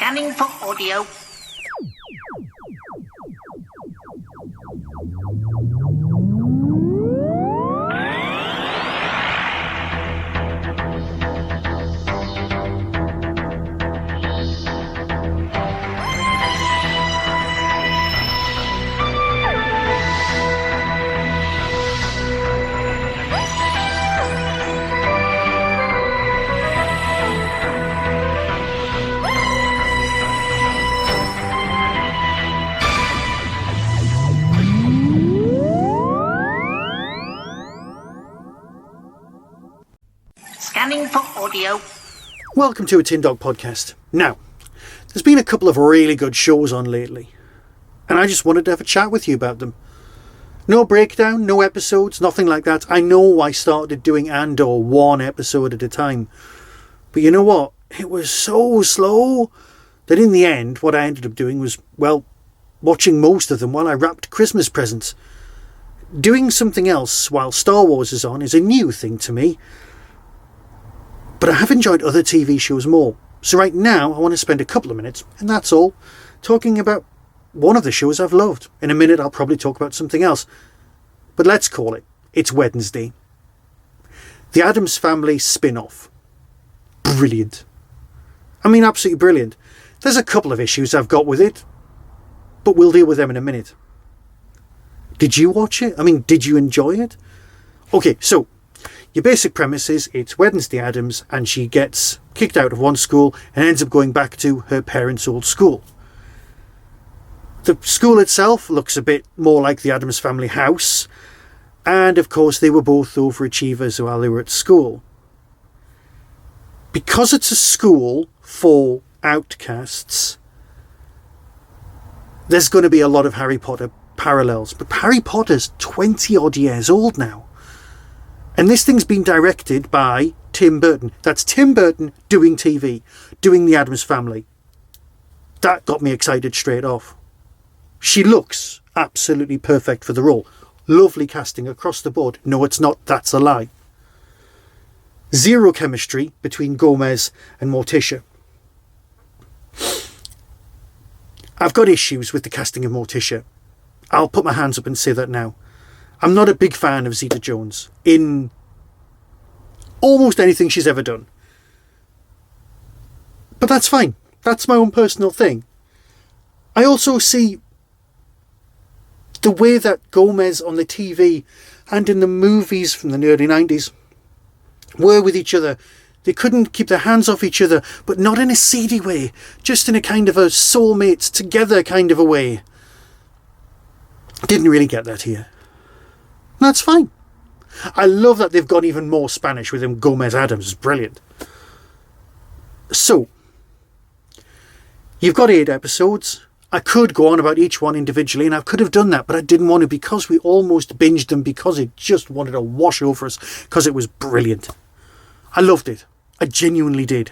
Scanning for audio. Scanning for audio. Welcome to a Tin Dog podcast. Now, there's been a couple of really good shows on lately, and I just wanted to have a chat with you about them. No breakdown, no episodes, nothing like that. I know I started doing Andor one episode at a time, but you know what? It was so slow that in the end, what I ended up doing was, well, watching most of them while I wrapped Christmas presents. Doing something else while Star Wars is on is a new thing to me. But I have enjoyed other TV shows more. So right now I want to spend a couple of minutes, and that's all, talking about one of the shows I've loved. In a minute I'll probably talk about something else. But let's call it. It's Wedsnesday. The Addams Family spin-off. Brilliant. I mean, absolutely brilliant. There's a couple of issues I've got with it, but we'll deal with them in a minute. Did you watch it? I mean, did you enjoy it? Okay, so your basic premise is it's Wednesday Addams and she gets kicked out of one school and ends up going back to her parents' old school. The school itself looks a bit more like the Addams family house, and of course they were both overachievers while they were at school. Because it's a school for outcasts, there's going to be a lot of Harry Potter parallels, but Harry Potter's 20 odd years old now. And this thing's been directed by Tim Burton. That's Tim Burton doing TV, doing the Addams Family. That got me excited straight off. She looks absolutely perfect for the role. Lovely casting across the board. No, it's not. That's a lie. Zero chemistry between Gomez and Morticia. I've got issues with the casting of Morticia. I'll put my hands up and say that now. I'm not a big fan of Zeta Jones in almost anything she's ever done. But that's fine. That's my own personal thing. I also see the way that Gomez on the TV and in the movies from the early 90s were with each other. They couldn't keep their hands off each other, but not in a seedy way, just in a kind of a soulmates together kind of a way. Didn't really get that here. That's fine. I love that they've gone even more Spanish with him. Gomez Addams is brilliant. So, you've got 8 episodes. I could go on about each one individually, and I could have done that, but I didn't want to because we almost binged them because it just wanted to wash over us because it was brilliant. I loved it. I genuinely did.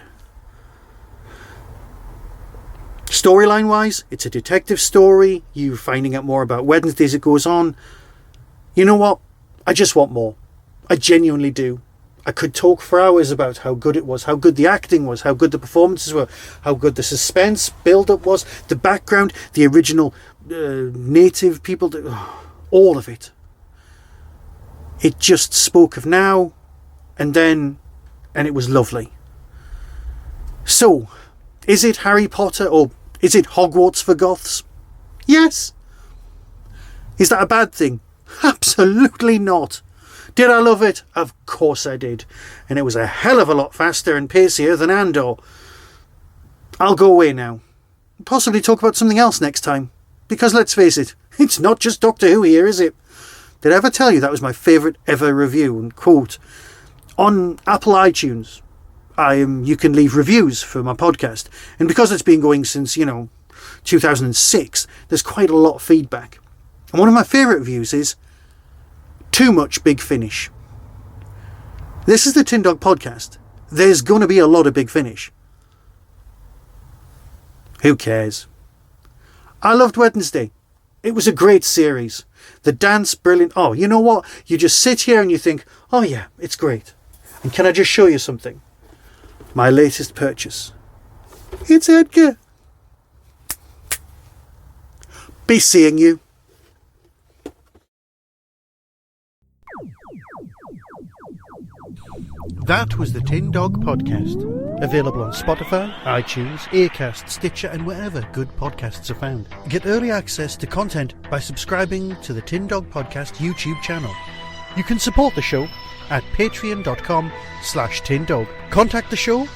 Storyline-wise, it's a detective story. You finding out more about Wednesday as it goes on. You know what? I just want more. I genuinely do. I could talk for hours about how good it was, how good the acting was, how good the performances were, how good the suspense build-up was, the background, the original native people, all of it. It just spoke of now and then, and it was lovely. So, is it Harry Potter or is it Hogwarts for goths? Yes. Is that a bad thing? Absolutely not. Did I love it? Of course I did. And it was a hell of a lot faster and pacier than Andor. I'll go away now. Possibly talk about something else next time. Because let's face it, it's not just Doctor Who here, is it? Did I ever tell you that was my favourite ever review and quote? On Apple iTunes, you can leave reviews for my podcast. And because it's been going since, 2006, there's quite a lot of feedback. And one of my favourite reviews is, too much Big Finish. This is the Tin Dog podcast. There's going to be a lot of Big Finish. Who cares? I loved Wednesday. It was a great series. The dance, brilliant. Oh, you know what? You just sit here and you think, oh yeah, it's great. And can I just show you something? My latest purchase. It's Edgar. Be seeing you. That was the Tin Dog Podcast. Available on Spotify, iTunes, Acast, Stitcher, and wherever good podcasts are found. Get early access to content by subscribing to the Tin Dog Podcast YouTube channel. You can support the show at patreon.com/tindog. Contact the show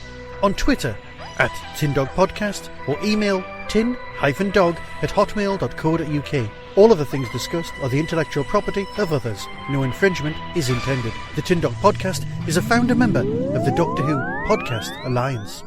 on Twitter at tindogpodcast or email tin-dog@hotmail.co.uk. All of the things discussed are the intellectual property of others. No infringement is intended. The Tin Dog Podcast is a founder member of the Doctor Who Podcast Alliance.